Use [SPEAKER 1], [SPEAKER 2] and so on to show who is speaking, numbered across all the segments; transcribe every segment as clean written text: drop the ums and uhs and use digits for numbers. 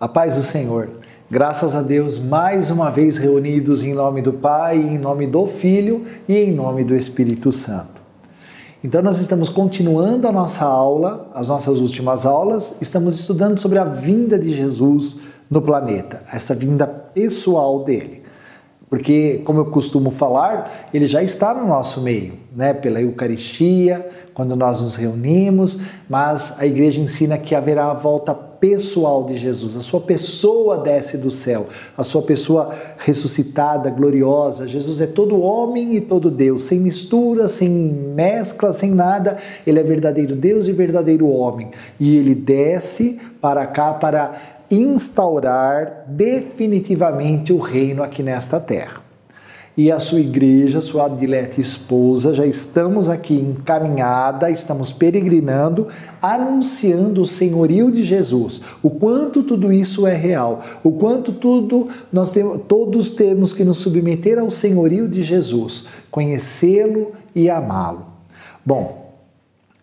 [SPEAKER 1] A paz do Senhor. Graças a Deus, mais uma vez reunidos em nome do Pai, em nome do Filho e em nome do Espírito Santo. Então nós estamos continuando a nossa aula, as nossas últimas aulas, estamos estudando sobre a vinda de Jesus no planeta, essa vinda pessoal dele. Porque, como eu costumo falar, ele já está no nosso meio, né? Pela Eucaristia, quando nós nos reunimos, mas a igreja ensina que haverá a volta pessoal de Jesus, a sua pessoa desce do céu, a sua pessoa ressuscitada, gloriosa. Jesus é todo homem e todo Deus, sem mistura, sem mescla, sem nada. Ele é verdadeiro Deus e verdadeiro homem. E ele desce para cá para instaurar definitivamente o reino aqui nesta terra. E a sua igreja, sua dileta esposa, já estamos aqui encaminhada, estamos peregrinando, anunciando o senhorio de Jesus, o quanto tudo isso é real, o quanto todos temos que nos submeter ao senhorio de Jesus, conhecê-lo e amá-lo. Bom,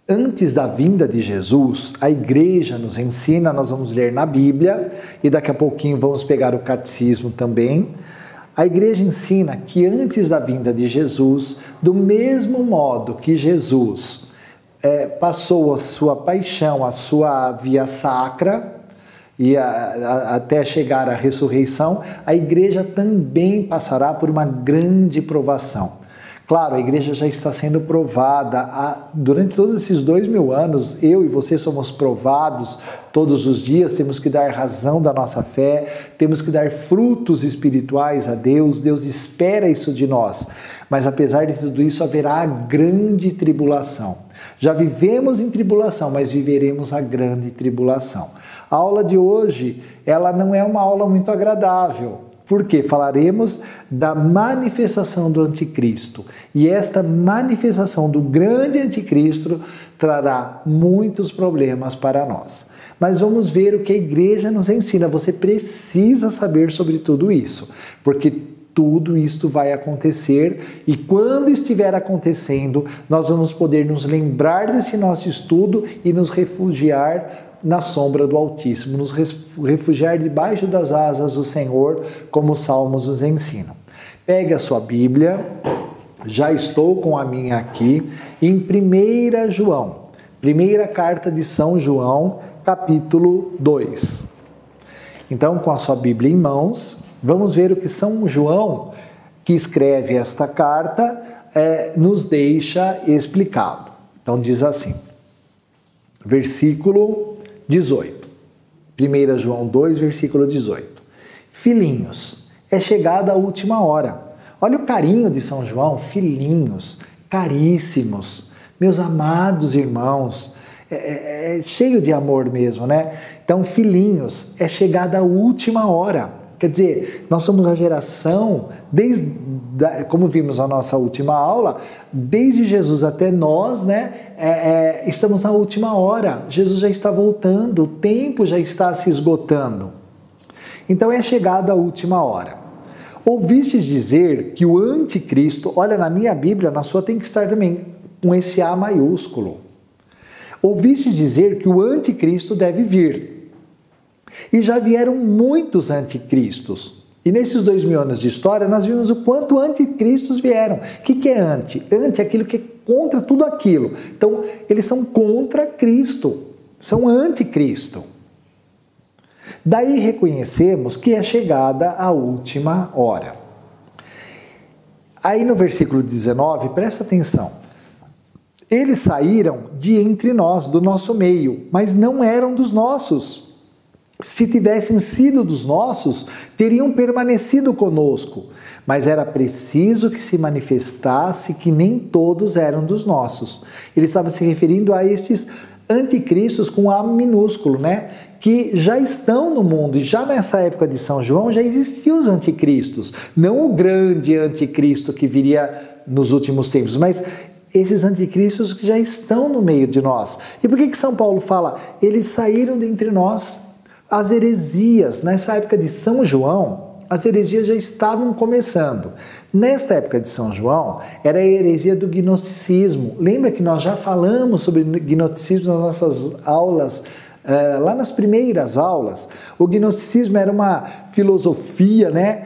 [SPEAKER 1] antes da vinda de Jesus, a igreja nos ensina, nós vamos ler na Bíblia e daqui a pouquinho vamos pegar o catecismo também. A igreja ensina que antes da vinda de Jesus, do mesmo modo que Jesus passou a sua paixão, a sua via sacra, e até chegar à ressurreição, a igreja também passará por uma grande provação. Claro, a igreja já está sendo provada. Durante todos esses 2000 anos, eu e você somos provados todos os dias, temos que dar razão da nossa fé, temos que dar frutos espirituais a Deus, Deus espera isso de nós. Mas apesar de tudo isso, haverá a grande tribulação. Já vivemos em tribulação, mas viveremos a grande tribulação. A aula de hoje, ela não é uma aula muito agradável. Porque falaremos da manifestação do anticristo. E esta manifestação do grande anticristo trará muitos problemas para nós. Mas vamos ver o que a igreja nos ensina. Você precisa saber sobre tudo isso, porque tudo isto vai acontecer e quando estiver acontecendo, nós vamos poder nos lembrar desse nosso estudo e nos refugiar na sombra do Altíssimo, nos refugiar debaixo das asas do Senhor, como os Salmos nos ensinam. Pegue a sua Bíblia, já estou com a minha aqui, em 1 João, primeira carta de São João, capítulo 2. Então, com a sua Bíblia em mãos, vamos ver o que São João, que escreve esta carta, nos deixa explicado. Então, diz assim, versículo 18. 1 João 2, versículo 18. Filhinhos, é chegada a última hora. Olha o carinho de São João, filhinhos, caríssimos, meus amados irmãos, é cheio de amor mesmo, né? Então, filhinhos, é chegada a última hora. Quer dizer, nós somos a geração, como vimos na nossa última aula, desde Jesus até nós, né, estamos na última hora. Jesus já está voltando, o tempo já está se esgotando. Então é chegada a última hora. Ouvistes dizer que o anticristo, olha na minha Bíblia, na sua tem que estar também com esse A maiúsculo. Ouvistes dizer que o anticristo deve vir. E já vieram muitos anticristos. E nesses 2000 anos de história, nós vimos o quanto anticristos vieram. O que é anti? Anti é aquilo que é contra tudo aquilo. Então, eles são contra Cristo, são anticristo. Daí reconhecemos que é chegada a última hora. Aí no versículo 19, presta atenção. Eles saíram de entre nós, do nosso meio, mas não eram dos nossos. Se tivessem sido dos nossos, teriam permanecido conosco, mas era preciso que se manifestasse que nem todos eram dos nossos. Ele estava se referindo a esses anticristos com A minúsculo, né? Que já estão no mundo, e já nessa época de São João já existiam os anticristos, não o grande anticristo que viria nos últimos tempos, mas esses anticristos que já estão no meio de nós. E por que São Paulo fala? Eles saíram de entre nós. As heresias, nessa época de São João, as heresias já estavam começando. Nesta época de São João, era a heresia do gnosticismo. Lembra que nós já falamos sobre gnosticismo nas nossas aulas Lá nas primeiras aulas, o gnosticismo era uma filosofia, né,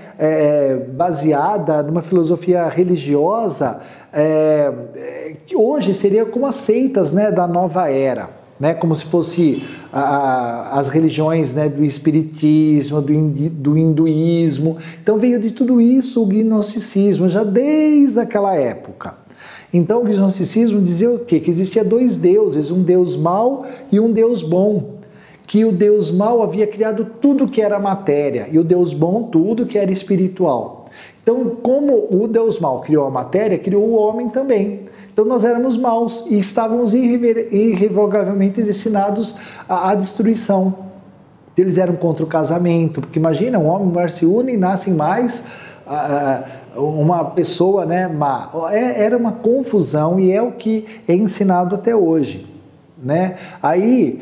[SPEAKER 1] baseada numa filosofia religiosa, que hoje seria como as seitas, né, da nova era, né, como se fosse as religiões, né, do espiritismo, do hinduísmo. Então veio de tudo isso o gnosticismo, já desde aquela época. Então o gnosticismo dizia o quê? Que existia dois deuses, um Deus mau e um Deus bom. Que o Deus mau havia criado tudo que era matéria e o Deus bom tudo que era espiritual. Então, como o Deus mau criou a matéria, criou o homem também. Então nós éramos maus e estávamos irrevogavelmente destinados à destruição. Eles eram contra o casamento, porque imagina, um homem e uma mulher se unem, nascem mais, uma pessoa, né, má. Era uma confusão e é o que é ensinado até hoje, né? Aí,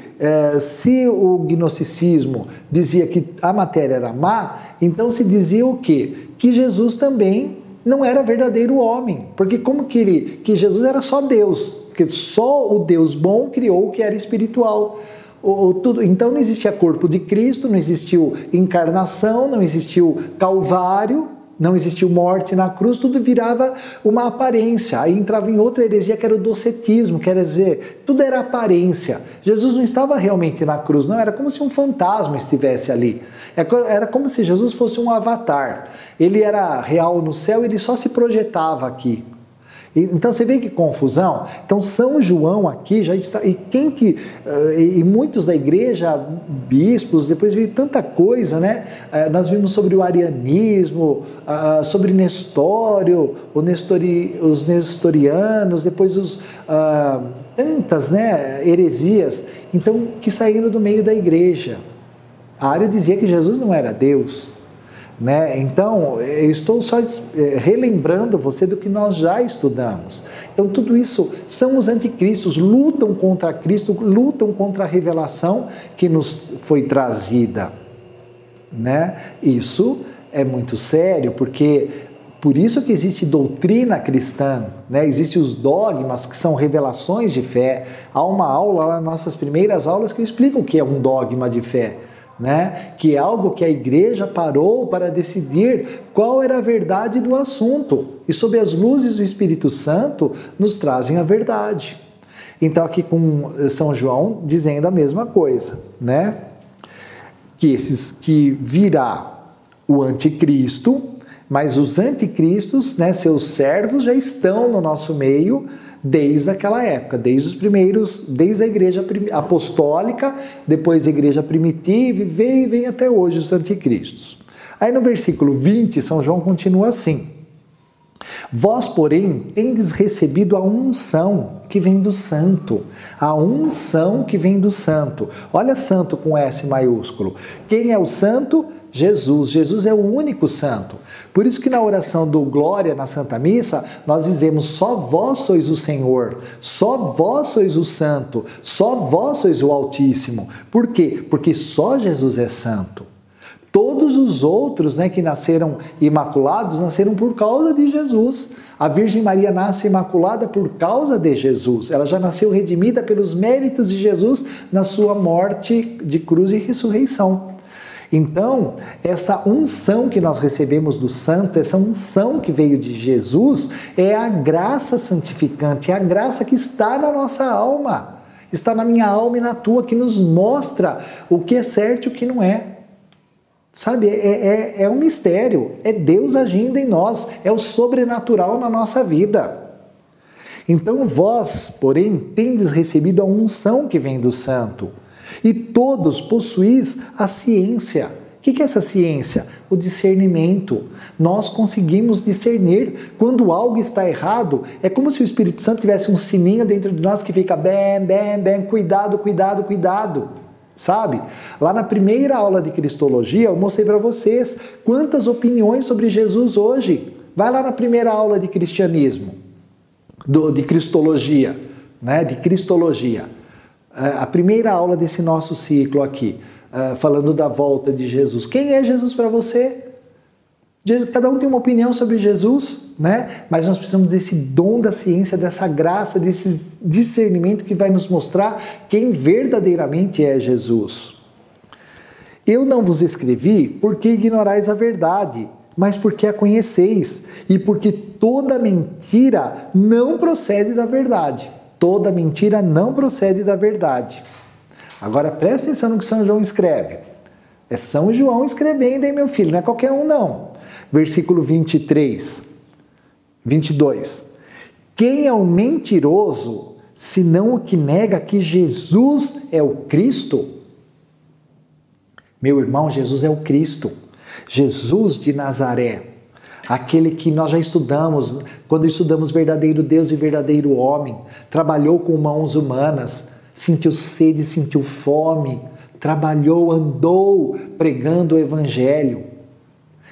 [SPEAKER 1] se o gnosticismo dizia que a matéria era má, então se dizia o quê? Que Jesus também não era verdadeiro homem, porque como que Jesus era só Deus, porque só o Deus bom criou o que era espiritual. Então não existia corpo de Cristo, não existiu encarnação, não existiu Calvário, não existiu morte na cruz, tudo virava uma aparência. Aí entrava em outra heresia que era o docetismo, quer dizer, tudo era aparência. Jesus não estava realmente na cruz, não, era como se um fantasma estivesse ali. Era como se Jesus fosse um avatar. Ele era real no céu, ele só se projetava aqui. Então você vê que confusão. Então São João aqui já está, e muitos da igreja, bispos, depois veio tanta coisa, né? Nós vimos sobre o arianismo, sobre Nestório, os nestorianos, depois tantas, né, heresias, então que saíram do meio da igreja. Ario dizia que Jesus não era Deus. Né? Então, eu estou só relembrando você do que nós já estudamos. Então, tudo isso são os anticristos, lutam contra Cristo, lutam contra a revelação que nos foi trazida. Né? Isso é muito sério, porque por isso que existe doutrina cristã, né? Existem os dogmas que são revelações de fé. Há uma aula lá nas nossas primeiras aulas que explica o que é um dogma de fé. Né? Que é algo que a igreja parou para decidir qual era a verdade do assunto, e sob as luzes do Espírito Santo nos trazem a verdade. Então aqui com São João dizendo a mesma coisa, né? Que virá o anticristo, mas os anticristos, né, seus servos já estão no nosso meio desde aquela época, desde a igreja apostólica, depois a igreja primitiva, e vem até hoje os anticristos. Aí no versículo 20, São João continua assim: vós, porém, tendes recebido a unção que vem do santo. A unção que vem do santo. Olha santo com S maiúsculo. Quem é o santo? Jesus. Jesus é o único santo. Por isso que na oração do Glória na Santa Missa, nós dizemos: só vós sois o Senhor, só vós sois o Santo, só vós sois o Altíssimo. Por quê? Porque só Jesus é santo. Todos os outros, né, que nasceram imaculados, nasceram por causa de Jesus. A Virgem Maria nasce imaculada por causa de Jesus. Ela já nasceu redimida pelos méritos de Jesus na sua morte de cruz e ressurreição. Então, essa unção que nós recebemos do santo, essa unção que veio de Jesus, é a graça santificante, é a graça que está na nossa alma, está na minha alma e na tua, que nos mostra o que é certo e o que não é. Sabe, é um mistério, é Deus agindo em nós, é o sobrenatural na nossa vida. Então vós, porém, tendes recebido a unção que vem do santo, e todos possuís a ciência. O que é essa ciência? O discernimento. Nós conseguimos discernir quando algo está errado. É como se o Espírito Santo tivesse um sininho dentro de nós que fica bem, bem, bem, cuidado, cuidado, cuidado. Sabe? Lá na primeira aula de Cristologia, eu mostrei para vocês quantas opiniões sobre Jesus hoje. Vai lá na primeira aula de cristianismo, de Cristologia, né? De Cristologia. A primeira aula desse nosso ciclo aqui, falando da volta de Jesus. Quem é Jesus para você? Cada um tem uma opinião sobre Jesus, né? Mas nós precisamos desse dom da ciência, dessa graça, desse discernimento que vai nos mostrar quem verdadeiramente é Jesus. Eu não vos escrevi porque ignorais a verdade, mas porque a conheceis, e porque toda mentira não procede da verdade. Toda mentira não procede da verdade. Agora presta atenção no que São João escreve. É São João escrevendo, hein, meu filho? Não é qualquer um, não. Versículo 22. Quem é o mentiroso, senão o que nega que Jesus é o Cristo? Meu irmão, Jesus é o Cristo. Jesus de Nazaré. Aquele que nós já estudamos, quando estudamos verdadeiro Deus e verdadeiro homem. Trabalhou com mãos humanas, sentiu sede, sentiu fome. Trabalhou, andou pregando o Evangelho.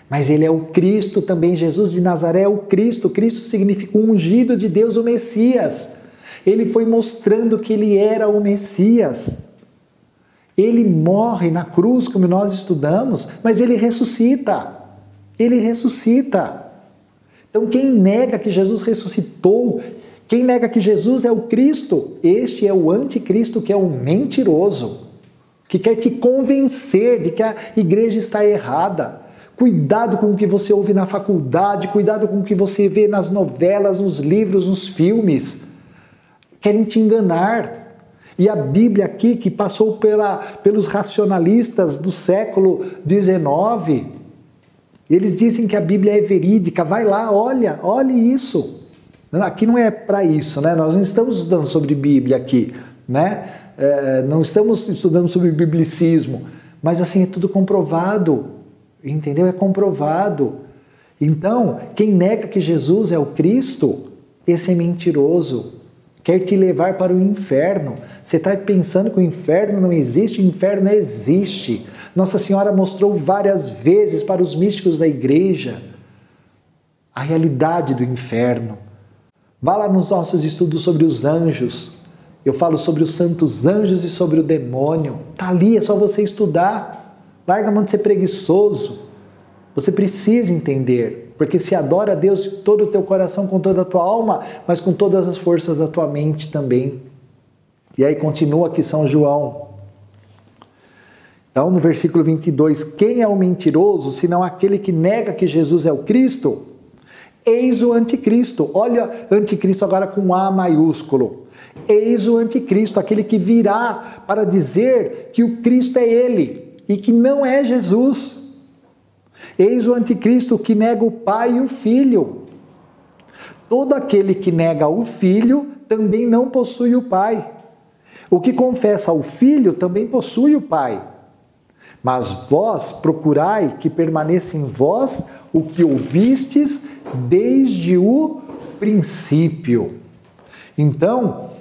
[SPEAKER 1] Mas ele é o Cristo também, Jesus de Nazaré é o Cristo. Cristo significa o ungido de Deus, o Messias. Ele foi mostrando que ele era o Messias. Ele morre na cruz, como nós estudamos, mas ele ressuscita. Ele ressuscita. Então quem nega que Jesus ressuscitou, quem nega que Jesus é o Cristo, este é o anticristo, que é um mentiroso, que quer te convencer de que a igreja está errada. Cuidado com o que você ouve na faculdade, cuidado com o que você vê nas novelas, nos livros, nos filmes. Querem te enganar. E a Bíblia aqui, que passou pelos racionalistas do século XIX, eles dizem que a Bíblia é verídica. Vai lá, olhe isso. Aqui não é para isso, né? Nós não estamos estudando sobre Bíblia aqui, né? Não estamos estudando sobre biblicismo, mas assim, é tudo comprovado. Entendeu? É comprovado. Então, quem nega que Jesus é o Cristo, esse é mentiroso. Quer te levar para o inferno. Você está pensando que o inferno não existe? O inferno existe. Nossa Senhora mostrou várias vezes para os místicos da igreja a realidade do inferno. Vá lá nos nossos estudos sobre os anjos. Eu falo sobre os santos anjos e sobre o demônio. Está ali, é só você estudar. Larga a mão de ser preguiçoso. Você precisa entender, porque se adora a Deus de todo o teu coração, com toda a tua alma, mas com todas as forças da tua mente também. E aí continua aqui São João. Então, no versículo 22, quem é o mentiroso, senão aquele que nega que Jesus é o Cristo? Eis o anticristo. Olha, anticristo agora com A maiúsculo. Eis o anticristo, aquele que virá para dizer que o Cristo é ele e que não é Jesus. Eis o anticristo que nega o Pai e o Filho. Todo aquele que nega o Filho também não possui o Pai. O que confessa o Filho também possui o Pai. Mas vós procurai que permaneça em vós o que ouvistes desde o princípio. Então,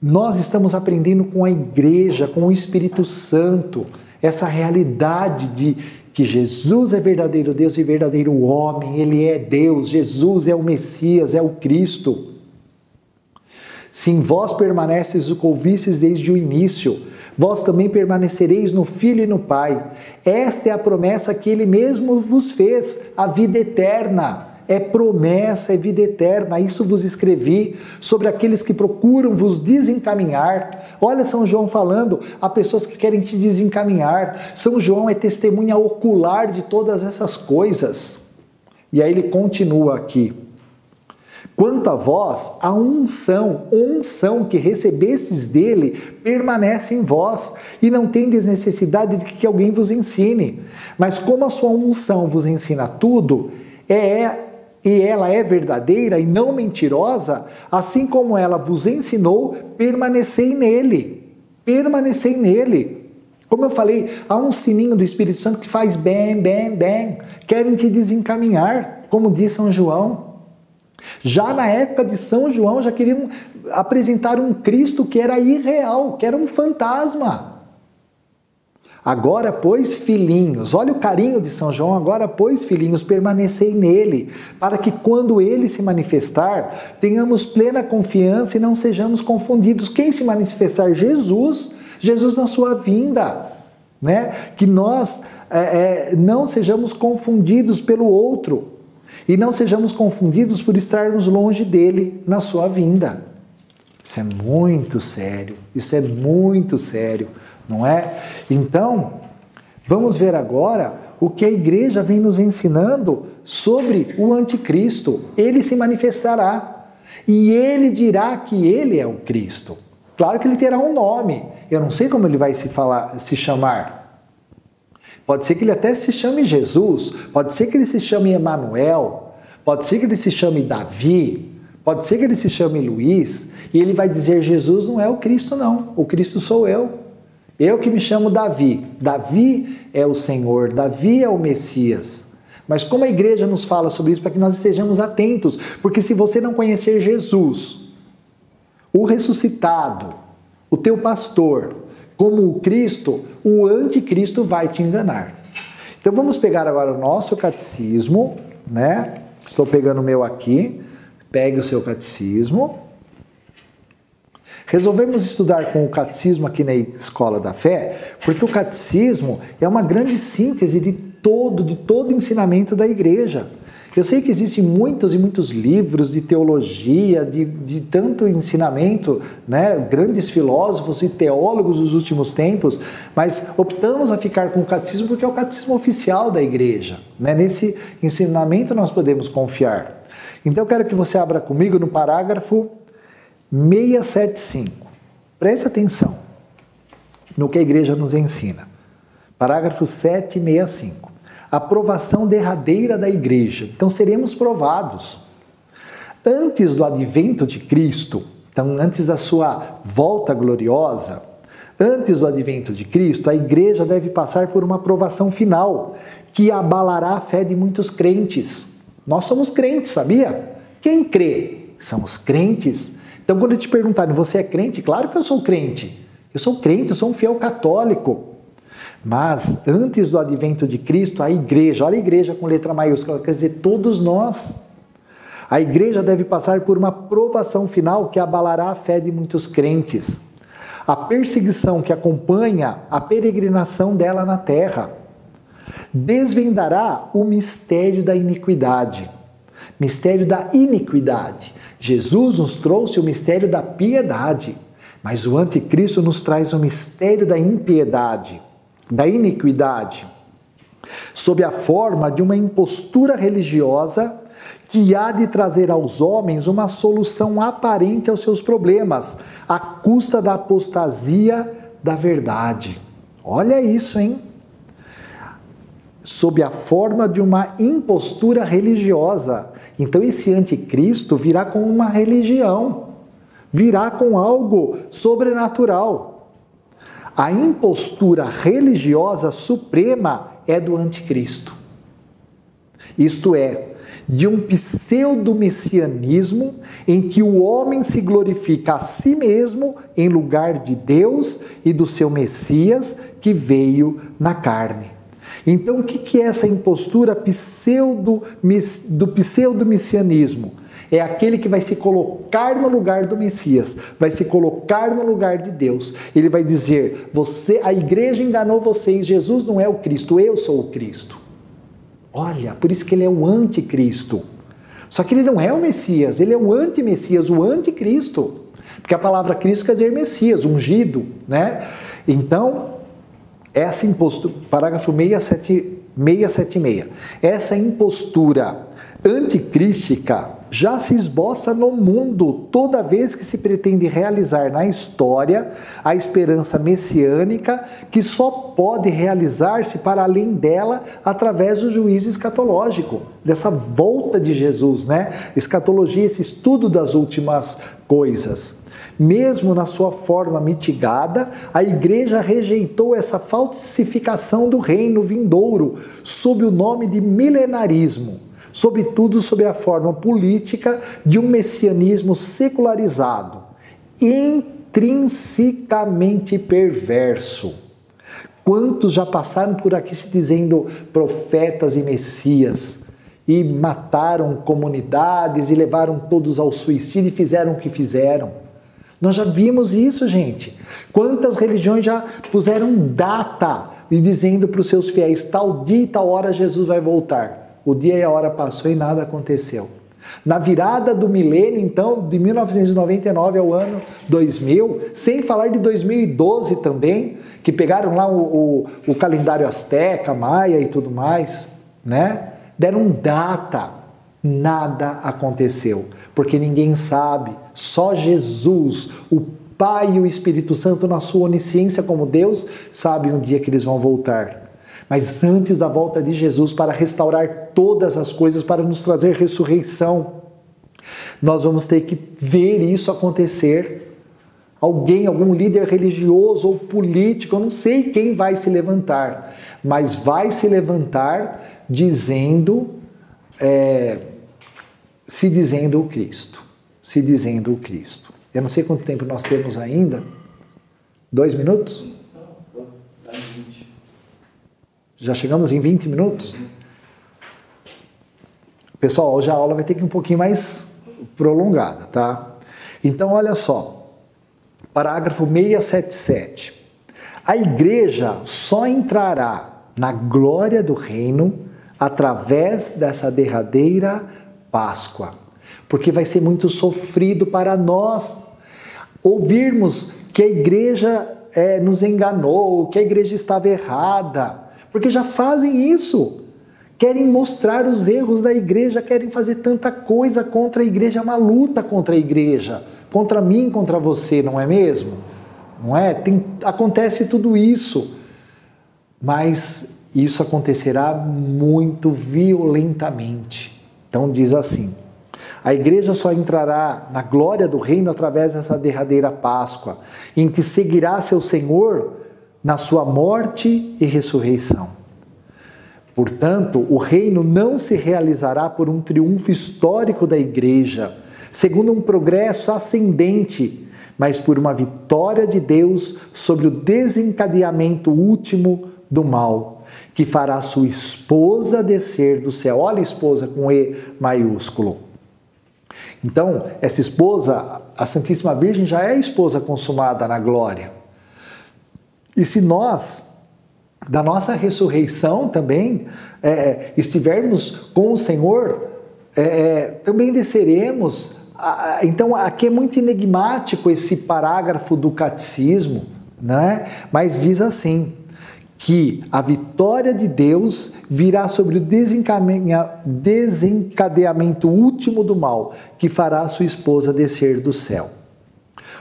[SPEAKER 1] nós estamos aprendendo com a igreja, com o Espírito Santo, essa realidade de que Jesus é verdadeiro Deus e verdadeiro homem, Ele é Deus, Jesus é o Messias, é o Cristo. Se em vós permaneces o que ouvistes desde o início, vós também permanecereis no Filho e no Pai. Esta é a promessa que Ele mesmo vos fez, a vida eterna. É promessa, é vida eterna. Isso vos escrevi sobre aqueles que procuram vos desencaminhar. Olha São João falando, há pessoas que querem te desencaminhar. São João é testemunha ocular de todas essas coisas. E aí ele continua aqui. Quanto a vós, a unção que recebestes dele permanece em vós, e não tendes necessidade de que alguém vos ensine. Mas como a sua unção vos ensina tudo, e ela é verdadeira e não mentirosa, assim como ela vos ensinou, permanecei nele. Permanecei nele. Como eu falei, há um sininho do Espírito Santo que faz bem, bem, bem. Querem te desencaminhar, como diz São João. Já na época de São João, já queriam apresentar um Cristo que era irreal, que era um fantasma. Agora, pois, filhinhos, olha o carinho de São João, agora, pois, filhinhos, permanecei nele, para que quando ele se manifestar, tenhamos plena confiança e não sejamos confundidos. Quem se manifestar? Jesus, Jesus na sua vinda. né? Que nós não sejamos confundidos pelo outro e não sejamos confundidos por estarmos longe dele na sua vinda. Isso é muito sério, isso é muito sério, não é? Então, vamos ver agora o que a igreja vem nos ensinando sobre o anticristo. Ele se manifestará e ele dirá que ele é o Cristo. Claro que ele terá um nome, eu não sei como ele vai se chamar. Pode ser que ele até se chame Jesus, pode ser que ele se chame Emanuel, pode ser que ele se chame Davi, pode ser que ele se chame Luiz, e ele vai dizer: Jesus não é o Cristo não, o Cristo sou eu. Eu que me chamo Davi. Davi é o Senhor, Davi é o Messias. Mas como a igreja nos fala sobre isso, para que nós estejamos atentos, porque se você não conhecer Jesus, o ressuscitado, o teu pastor, como o Cristo, o anticristo vai te enganar. Então vamos pegar agora o nosso catecismo, né? Estou pegando o meu aqui. Pegue o seu catecismo. Resolvemos estudar com o catecismo aqui na Escola da Fé, porque o catecismo é uma grande síntese de todo o ensinamento da igreja. Eu sei que existem muitos e muitos livros de teologia, de tanto ensinamento, né? Grandes filósofos e teólogos dos últimos tempos, mas optamos a ficar com o catecismo porque é o catecismo oficial da igreja, né? Nesse ensinamento nós podemos confiar. Então eu quero que você abra comigo no parágrafo 675. Preste atenção no que a igreja nos ensina. Parágrafo 765. Aprovação derradeira da igreja. Então seremos provados. Antes do advento de Cristo, então antes da sua volta gloriosa, antes do advento de Cristo, a igreja deve passar por uma provação final, que abalará a fé de muitos crentes. Nós somos crentes, sabia? Quem crê? São os crentes. Então quando te perguntarem, você é crente? Claro que eu sou crente. Eu sou crente, eu sou um fiel católico. Mas antes do advento de Cristo, a igreja, olha a igreja com letra maiúscula, quer dizer, todos nós, a igreja deve passar por uma provação final que abalará a fé de muitos crentes. A perseguição que acompanha a peregrinação dela na terra desvendará o mistério da iniquidade. Mistério da iniquidade. Jesus nos trouxe o mistério da piedade, mas o anticristo nos traz o mistério da impiedade, da iniquidade, sob a forma de uma impostura religiosa que há de trazer aos homens uma solução aparente aos seus problemas, à custa da apostasia da verdade. Olha isso, hein? Sob a forma de uma impostura religiosa. Então esse anticristo virá com uma religião, virá com algo sobrenatural. A impostura religiosa suprema é do anticristo. Isto é, de um pseudo-messianismo em que o homem se glorifica a si mesmo em lugar de Deus e do seu Messias que veio na carne. Então, o que é essa impostura do pseudo-messianismo? É aquele que vai se colocar no lugar do Messias, vai se colocar no lugar de Deus. Ele vai dizer, a igreja enganou vocês, Jesus não é o Cristo, eu sou o Cristo. Olha, por isso que ele é o anticristo. Só que ele não é o Messias, ele é o anti-Messias, o anticristo. Porque a palavra Cristo quer dizer Messias, ungido, né? Então, essa impostura, parágrafo 676, essa impostura anticrística já se esboça no mundo toda vez que se pretende realizar na história a esperança messiânica que só pode realizar-se para além dela através do juízo escatológico, dessa volta de Jesus, né? Escatologia, esse estudo das últimas coisas. Mesmo na sua forma mitigada, a igreja rejeitou essa falsificação do reino vindouro sob o nome de milenarismo, sobretudo sob a forma política de um messianismo secularizado, intrinsecamente perverso. Quantos já passaram por aqui se dizendo profetas e messias e mataram comunidades e levaram todos ao suicídio e fizeram o que fizeram? Nós já vimos isso, gente. Quantas religiões já puseram data e dizendo para os seus fiéis, tal dia e tal hora Jesus vai voltar. O dia e a hora passou e nada aconteceu. Na virada do milênio, então, de 1999 ao ano 2000, sem falar de 2012 também, que pegaram lá o calendário azteca, maia e tudo mais, né? Deram data, nada aconteceu, porque ninguém sabe, só Jesus, o Pai e o Espírito Santo, na sua onisciência como Deus, sabem o dia que eles vão voltar. Mas antes da volta de Jesus para restaurar todas as coisas, para nos trazer ressurreição, nós vamos ter que ver isso acontecer. Algum líder religioso ou político, eu não sei quem vai se levantar, mas vai se levantar se dizendo o Cristo. Se dizendo o Cristo. Eu não sei quanto tempo nós temos ainda. 2 minutos? Já chegamos em 20 minutos? Pessoal, hoje a aula vai ter que ir um pouquinho mais prolongada, tá? Então, olha só. Parágrafo 677. A igreja só entrará na glória do reino através dessa derradeira Páscoa. Porque vai ser muito sofrido para nós ouvirmos que a igreja nos enganou, que a igreja estava errada. Porque já fazem isso, querem mostrar os erros da igreja, querem fazer tanta coisa contra a igreja, é uma luta contra a igreja, contra mim, contra você, não é mesmo? Não é? Acontece tudo isso, mas isso acontecerá muito violentamente. Então diz assim, a igreja só entrará na glória do reino através dessa derradeira Páscoa, em que seguirá seu Senhor na sua morte e ressurreição. Portanto, o reino não se realizará por um triunfo histórico da igreja, segundo um progresso ascendente, mas por uma vitória de Deus sobre o desencadeamento último do mal, que fará sua esposa descer do céu. Olha a esposa com E maiúsculo. Então, essa esposa, a Santíssima Virgem, já é a esposa consumada na glória. E se nós, da nossa ressurreição também, estivermos com o Senhor, também desceremos. Então, aqui é muito enigmático esse parágrafo do catecismo, né? Mas diz assim, que a vitória de Deus virá sobre o desencadeamento último do mal, que fará sua esposa descer do céu.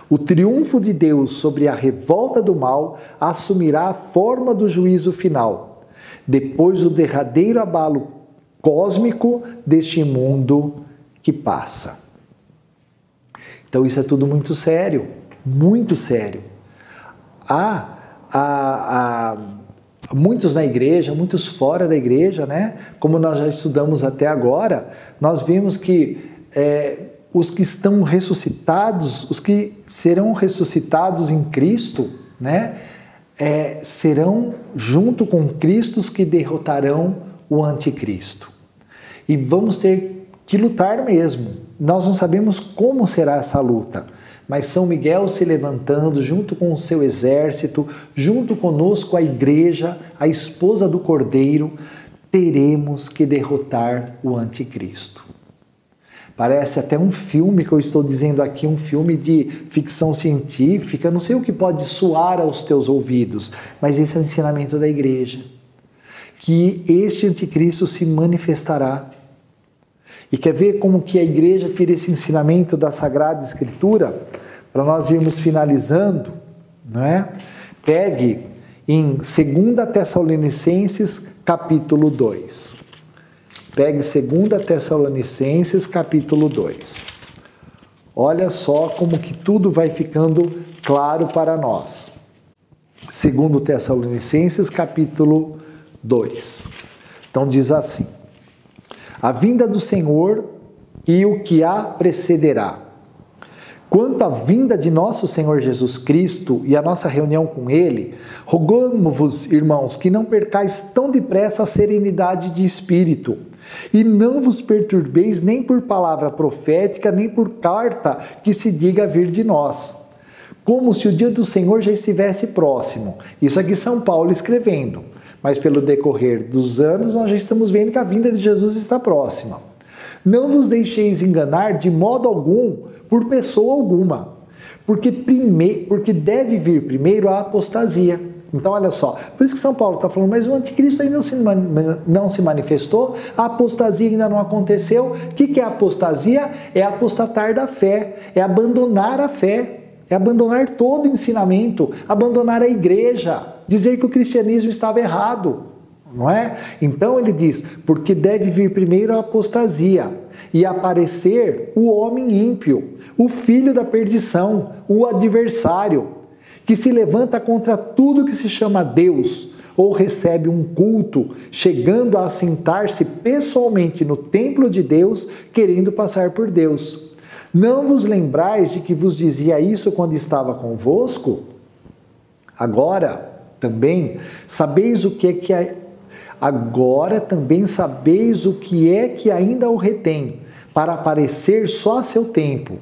[SPEAKER 1] O triunfo de Deus sobre a revolta do mal assumirá a forma do juízo final, depois do derradeiro abalo cósmico deste mundo que passa. Então isso é tudo muito sério, muito sério. Há muitos na igreja, muitos fora da igreja, né? Como nós já estudamos até agora, nós vimos que os que estão ressuscitados, os que serão ressuscitados em Cristo, né? Serão junto com Cristo os que derrotarão o anticristo. E vamos ter que lutar mesmo. Nós não sabemos como será essa luta, mas São Miguel se levantando junto com o seu exército, junto conosco a igreja, a esposa do Cordeiro, teremos que derrotar o anticristo. Parece até um filme que eu estou dizendo aqui, um filme de ficção científica, não sei o que pode soar aos teus ouvidos, mas esse é o ensinamento da igreja, que este anticristo se manifestará. E quer ver como que a igreja tira esse ensinamento da Sagrada Escritura? Para nós irmos finalizando, não é? Pegue em 2 Tessalonicenses capítulo 2. Pegue 2 Tessalonicenses capítulo 2. Olha só como que tudo vai ficando claro para nós. 2 Tessalonicenses capítulo 2. Então diz assim: a vinda do Senhor e o que a precederá. Quanto à vinda de nosso Senhor Jesus Cristo e a nossa reunião com Ele, rogamo-vos, irmãos, que não percais tão depressa a serenidade de espírito, e não vos perturbeis nem por palavra profética, nem por carta que se diga vir de nós, como se o dia do Senhor já estivesse próximo. Isso aqui São Paulo escrevendo, mas pelo decorrer dos anos nós já estamos vendo que a vinda de Jesus está próxima. Não vos deixeis enganar de modo algum por pessoa alguma, porque deve vir primeiro a apostasia. Então olha só, por isso que São Paulo está falando, mas o anticristo ainda não se manifestou, a apostasia ainda não aconteceu. O que é a apostasia? É apostatar da fé, é abandonar a fé. É abandonar todo o ensinamento, abandonar a igreja, dizer que o cristianismo estava errado, não é? Então ele diz, porque deve vir primeiro a apostasia e aparecer o homem ímpio, o filho da perdição, o adversário, que se levanta contra tudo que se chama Deus ou recebe um culto, chegando a assentar-se pessoalmente no templo de Deus, querendo passar por Deus. Não vos lembrais de que vos dizia isso quando estava convosco? Agora também sabeis o que é que ainda o retém, para aparecer só a seu tempo.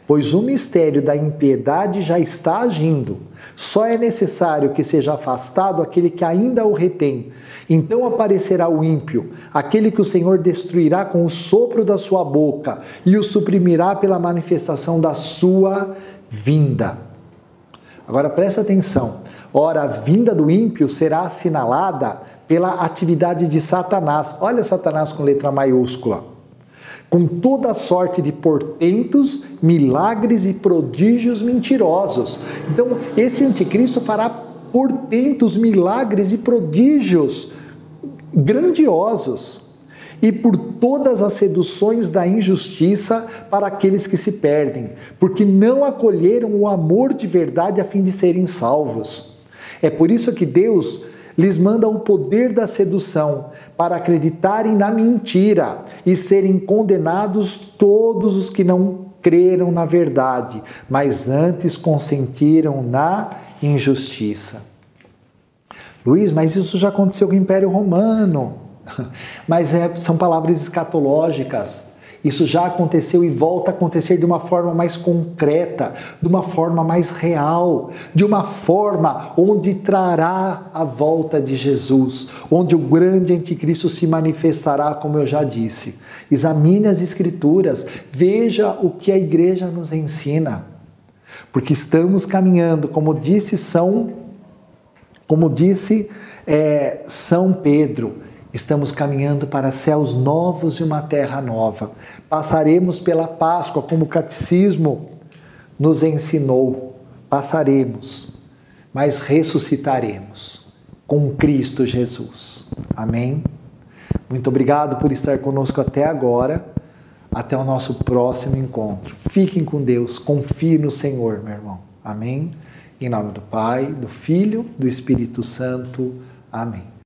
[SPEAKER 1] Pois o mistério da impiedade já está agindo. Só é necessário que seja afastado aquele que ainda o retém. Então aparecerá o ímpio, aquele que o Senhor destruirá com o sopro da sua boca e o suprimirá pela manifestação da sua vinda. Agora presta atenção. Ora, a vinda do ímpio será assinalada pela atividade de Satanás. Olha Satanás com letra maiúscula. Com toda sorte de portentos, milagres e prodígios mentirosos. Então, esse anticristo fará portentos, milagres e prodígios grandiosos. E por todas as seduções da injustiça para aqueles que se perdem, porque não acolheram o amor de verdade a fim de serem salvos. É por isso que Deus lhes manda o poder da sedução, para acreditarem na mentira e serem condenados todos os que não creram na verdade, mas antes consentiram na injustiça. Luiz, mas isso já aconteceu com o Império Romano. Mas são palavras escatológicas. Isso já aconteceu e volta a acontecer de uma forma mais concreta, de uma forma mais real, de uma forma onde trará a volta de Jesus, onde o grande anticristo se manifestará, como eu já disse. Examine as Escrituras, veja o que a igreja nos ensina, porque estamos caminhando, como disse São Pedro, estamos caminhando para céus novos e uma terra nova. Passaremos pela Páscoa, como o Catecismo nos ensinou. Passaremos, mas ressuscitaremos com Cristo Jesus. Amém? Muito obrigado por estar conosco até agora. Até o nosso próximo encontro. Fiquem com Deus, confie no Senhor, meu irmão. Amém? Em nome do Pai, do Filho, do Espírito Santo. Amém.